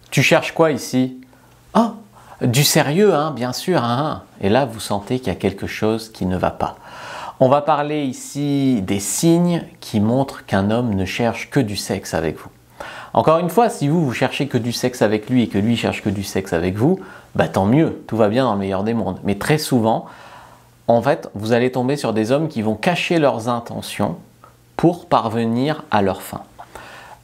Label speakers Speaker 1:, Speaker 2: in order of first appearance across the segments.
Speaker 1: Tu cherches quoi ici? Ah, du sérieux, hein, bien sûr. Hein. Et là, vous sentez qu'il y a quelque chose qui ne va pas. On va parler ici des signes qui montrent qu'un homme ne cherche que du sexe avec vous. Encore une fois, si vous cherchez que du sexe avec lui et que lui cherche que du sexe avec vous, bah tant mieux, tout va bien dans le meilleur des mondes. Mais très souvent, en fait, vous allez tomber sur des hommes qui vont cacher leurs intentions pour parvenir à leur fin.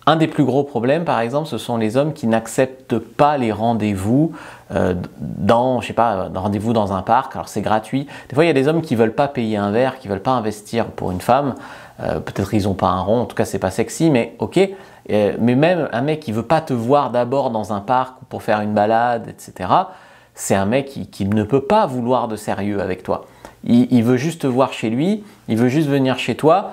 Speaker 1: Un des plus gros problèmes, par exemple, ce sont les hommes qui n'acceptent pas les rendez-vous rendez-vous dans un parc. Alors c'est gratuit. Des fois, il y a des hommes qui ne veulent pas payer un verre, qui ne veulent pas investir pour une femme. Peut-être qu'ils n'ont pas un rond, en tout cas, c'est pas sexy, mais ok. Mais même un mec qui ne veut pas te voir d'abord dans un parc ou pour faire une balade, etc., c'est un mec qui ne peut pas vouloir de sérieux avec toi. Il veut juste te voir chez lui, il veut juste venir chez toi.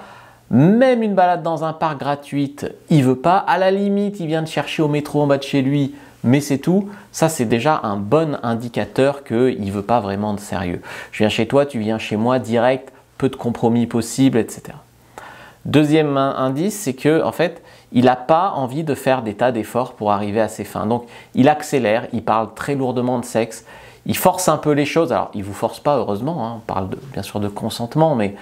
Speaker 1: Même une balade dans un parc gratuite, il veut pas. À la limite, il vient te chercher au métro en bas de chez lui, mais c'est tout. Ça, c'est déjà un bon indicateur qu'il ne veut pas vraiment de sérieux. Je viens chez toi, tu viens chez moi, direct, peu de compromis possible, etc. Deuxième indice, c'est que en fait, il n'a pas envie de faire des tas d'efforts pour arriver à ses fins. Donc, il accélère, il parle très lourdement de sexe, il force un peu les choses. Alors, il ne vous force pas, heureusement, hein. On parle bien sûr de consentement, mais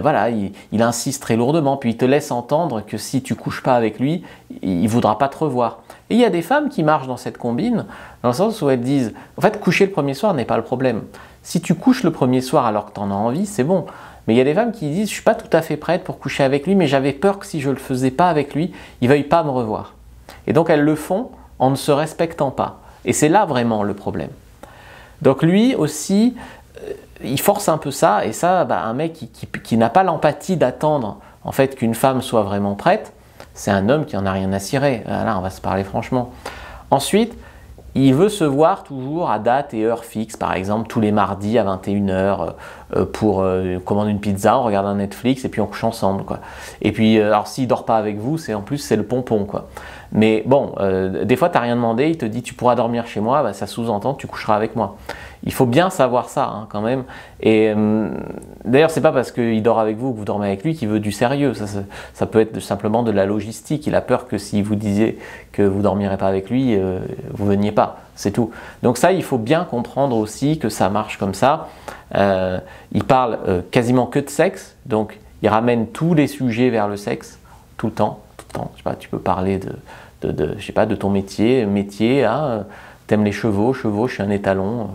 Speaker 1: voilà, il insiste très lourdement, puis il te laisse entendre que si tu ne couches pas avec lui, il ne voudra pas te revoir. Et il y a des femmes qui marchent dans cette combine, dans le sens où elles disent, en fait, coucher le premier soir n'est pas le problème. Si tu couches le premier soir alors que tu en as envie, c'est bon. Mais il y a des femmes qui disent, je ne suis pas tout à fait prête pour coucher avec lui, mais j'avais peur que si je ne le faisais pas avec lui, il ne veuille pas me revoir. Et donc elles le font en ne se respectant pas. Et c'est là vraiment le problème. Donc lui aussi, il force un peu ça, et ça, un mec qui n'a pas l'empathie d'attendre en fait qu'une femme soit vraiment prête, c'est un homme qui en a rien à cirer. Là, on va se parler franchement. Ensuite, il veut se voir toujours à date et heure fixe, par exemple tous les mardis à 21h pour commander une pizza, on regarde un Netflix et puis on couche ensemble, quoi. Et puis, alors s'il dort pas avec vous, en plus c'est le pompon, quoi. Mais bon, des fois tu n'as rien demandé, il te dit tu pourras dormir chez moi, ça sous-entend tu coucheras avec moi. Il faut bien savoir ça, hein, quand même. Et d'ailleurs, c'est pas parce qu'il dort avec vous que vous dormez avec lui qu'il veut du sérieux. Ça peut être simplement de la logistique. Il a peur que si vous disiez que vous dormirez pas avec lui, vous veniez pas. C'est tout. Donc ça, il faut bien comprendre aussi que ça marche comme ça. Il parle quasiment que de sexe. Donc, il ramène tous les sujets vers le sexe, tout le temps. Je sais pas, tu peux parler je sais pas, de ton métier, hein, t'aimes les chevaux, je suis un étalon,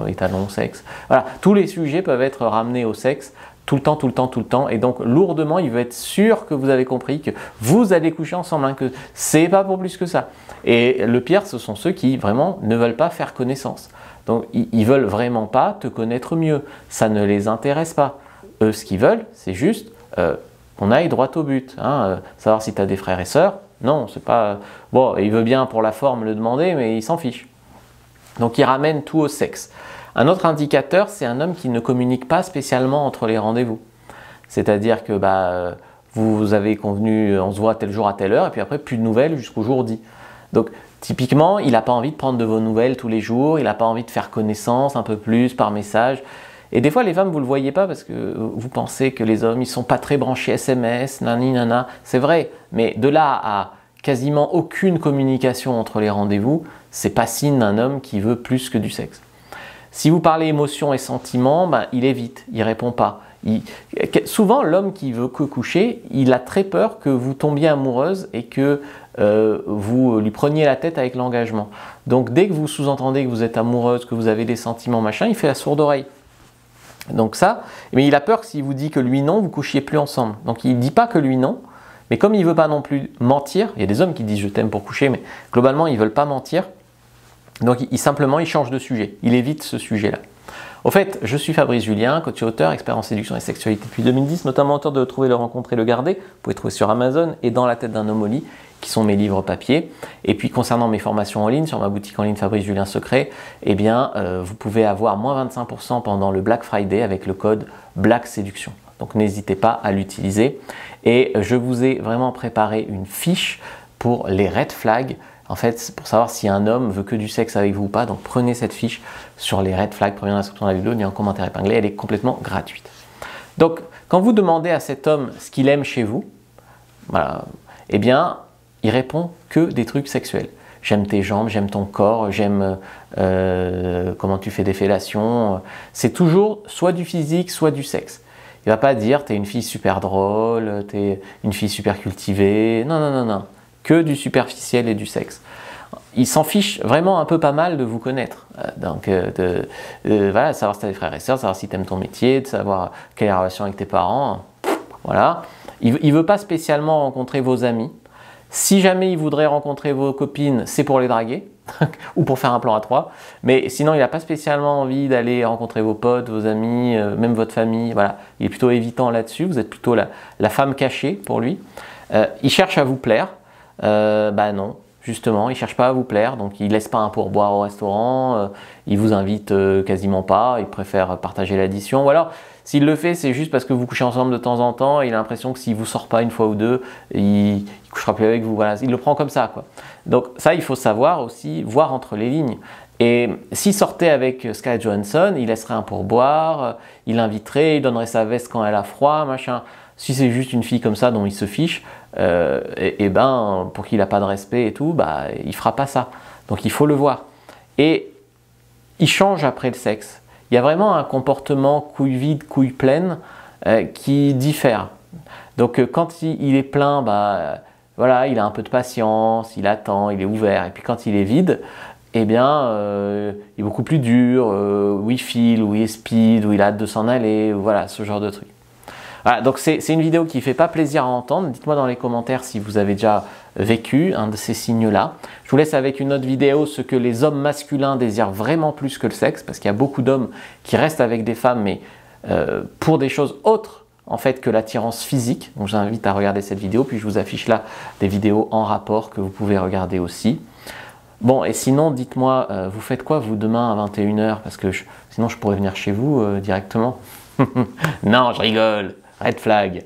Speaker 1: étalon, sexe. Voilà, tous les sujets peuvent être ramenés au sexe tout le temps. Et donc, lourdement, il veut être sûr que vous avez compris que vous allez coucher ensemble, hein, que c'est pas pour plus que ça. Et le pire, ce sont ceux qui vraiment ne veulent pas faire connaissance. Donc, ils veulent vraiment pas te connaître mieux. Ça ne les intéresse pas. Eux, ce qu'ils veulent, c'est juste qu'on aille droit au but. Hein, savoir si tu as des frères et sœurs. Non, c'est pas... Bon, il veut bien pour la forme le demander, mais il s'en fiche. Donc il ramène tout au sexe. Un autre indicateur, c'est un homme qui ne communique pas spécialement entre les rendez-vous. C'est-à-dire que vous avez convenu, on se voit tel jour à telle heure, et puis après, plus de nouvelles jusqu'au jour dit. Donc typiquement, il n'a pas envie de prendre de vos nouvelles tous les jours, il n'a pas envie de faire connaissance un peu plus par message. Et des fois, les femmes, vous ne le voyez pas parce que vous pensez que les hommes, ils ne sont pas très branchés SMS, nani, nana. C'est vrai, mais de là à quasiment aucune communication entre les rendez-vous, c'est pas signe d'un homme qui veut plus que du sexe. Si vous parlez émotions et sentiments, il évite, il répond pas. Souvent, l'homme qui veut que coucher, il a très peur que vous tombiez amoureuse et que vous lui preniez la tête avec l'engagement. Donc, dès que vous sous-entendez que vous êtes amoureuse, que vous avez des sentiments, machin, il fait la sourde oreille. Donc ça, mais il a peur que s'il vous dit que lui non, vous couchiez plus ensemble. Donc il ne dit pas que lui non, mais comme il ne veut pas non plus mentir, il y a des hommes qui disent je t'aime pour coucher, mais globalement ils ne veulent pas mentir, donc simplement il change de sujet, il évite ce sujet-là. Au fait, je suis Fabrice Julien, coach et auteur, expert en séduction et sexualité depuis 2010, notamment auteur de Trouver, le rencontrer, le garder. Vous pouvez trouver sur Amazon et Dans la tête d'un homme au lit, qui sont mes livres papier. Et puis concernant mes formations en ligne, sur ma boutique en ligne Fabrice Julien Secret, eh bien, vous pouvez avoir moins 25% pendant le Black Friday avec le code Black Séduction. Donc n'hésitez pas à l'utiliser. Et je vous ai vraiment préparé une fiche pour les red flags. En fait, pour savoir si un homme veut que du sexe avec vous ou pas. Donc prenez cette fiche sur les red flags, première description de la vidéo, il y a un commentaire épinglé, elle est complètement gratuite. Donc quand vous demandez à cet homme ce qu'il aime chez vous, voilà, eh bien, il répond que des trucs sexuels. j'aime tes jambes, j'aime ton corps, j'aime comment tu fais des fellations. C'est toujours soit du physique, soit du sexe. Il va pas dire t'es une fille super drôle, t'es une fille super cultivée. Non, non, non, non. Que du superficiel et du sexe. Il s'en fiche vraiment un peu pas mal de vous connaître. Donc, voilà, savoir si tu as des frères et sœurs, savoir si tu aimes ton métier, de savoir quelle est la relation avec tes parents. Voilà. Il ne veut pas spécialement rencontrer vos amis. Si jamais il voudrait rencontrer vos copines, c'est pour les draguer ou pour faire un plan à trois. Mais sinon, il n'a pas spécialement envie d'aller rencontrer vos potes, vos amis, même votre famille. Voilà. Il est plutôt évitant là-dessus. Vous êtes plutôt la femme cachée pour lui. Il cherche à vous plaire. Bah non. Justement, il ne cherche pas à vous plaire, donc il ne laisse pas un pourboire au restaurant, il vous invite quasiment pas, il préfère partager l'addition. Ou alors, s'il le fait, c'est juste parce que vous couchez ensemble de temps en temps, et il a l'impression que s'il ne vous sort pas une fois ou deux, il ne couchera plus avec vous. Voilà, il le prend comme ça, quoi. Donc ça, il faut savoir aussi, voir entre les lignes. Et s'il sortait avec Scarlett Johansson, il laisserait un pourboire, il l'inviterait, il donnerait sa veste quand elle a froid, machin. Si c'est juste une fille comme ça dont il se fiche, et ben pour qu'il n'a pas de respect et tout, bah il fera pas ça. Donc il faut le voir. Et il change après le sexe. Il y a vraiment un comportement couille vide, couille pleine qui diffère. Donc quand il est plein, bah voilà, il a un peu de patience, il attend, il est ouvert. Et puis quand il est vide, eh bien, il est beaucoup plus dur, où il file, où il est speed, où il a hâte de s'en aller, voilà, ce genre de truc. Voilà, donc c'est une vidéo qui ne fait pas plaisir à entendre. Dites-moi dans les commentaires si vous avez déjà vécu un de ces signes-là. Je vous laisse avec une autre vidéo, ce que les hommes masculins désirent vraiment plus que le sexe, parce qu'il y a beaucoup d'hommes qui restent avec des femmes, mais pour des choses autres en fait que l'attirance physique. Donc j'invite à regarder cette vidéo, puis je vous affiche là des vidéos en rapport que vous pouvez regarder aussi. Bon, et sinon, dites-moi, vous faites quoi vous demain à 21 h? Parce que sinon je pourrais venir chez vous directement. Non, je rigole. Red flag.